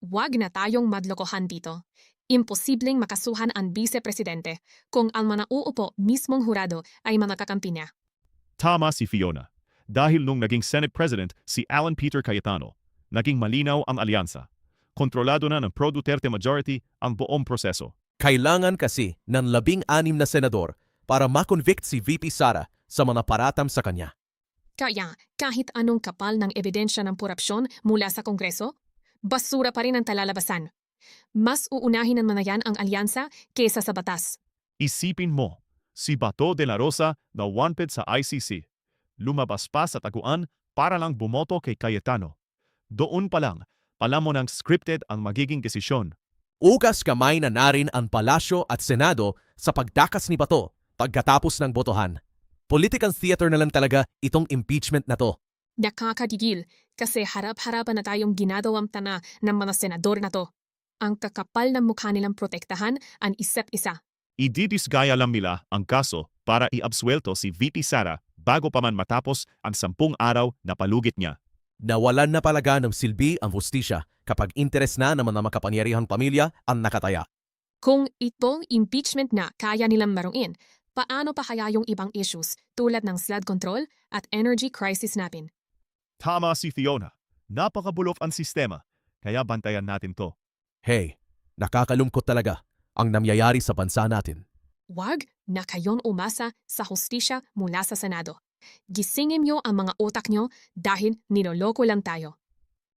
Huwag na tayong madlokohan dito. Imposibleng makasuhan ang vice-presidente kung ang mga uupo mismong hurado ay mga kakampi niya. Tama si Fiona. Dahil nung naging Senate President si Alan Peter Cayetano, naging malinaw ang alyansa. Kontrolado na ng pro-Duterte majority ang buong proseso. Kailangan kasi ng 16 na senador para makonvict si VP Sara sa mga paratam sa kanya. Kaya kahit anong kapal ng ebidensya ng korupsyon mula sa Kongreso, basura pa rin ang talalabasan. Mas uunahin ng mga yan ang alyansa kesa sa batas. Isipin mo, si Bato de la Rosa na wanted sa ICC. Lumabas pa sa taguan para lang bumoto kay Cayetano. Doon pa lang, alam mo nang scripted ang magiging desisyon. Ugas kamay na narin ang palasyo at senado sa pagdakas ni Bato pagkatapos ng botohan. Political theater na lang talaga itong impeachment na to. Nakakadigil kasi harap-harapan na tayong ginagawang tana ng mga senador na to. Ang kakapal ng mukha nilang protektahan ang isa't isa. Ididisgaya lang nila ang kaso para iabsuelto si VP Sara bago pa man matapos ang 10 araw na palugit niya. Nawalan na palaga ng silbi ang hustisya kapag interes na ng mga makapangyarihang pamilya ang nakataya. Kung itong impeachment na kaya nilang maruin, paano pa kaya yung ibang issues tulad ng flood control at energy crisis natin? Tama si Fiona. Napakabulok ang sistema, kaya bantayan natin to. Hey, nakakalungkot talaga ang nangyayari sa bansa natin. Huwag na kayon umasa sa hustisya mula sa Senado. Gisingin niyo ang mga utak niyo dahil ninoloko lang tayo.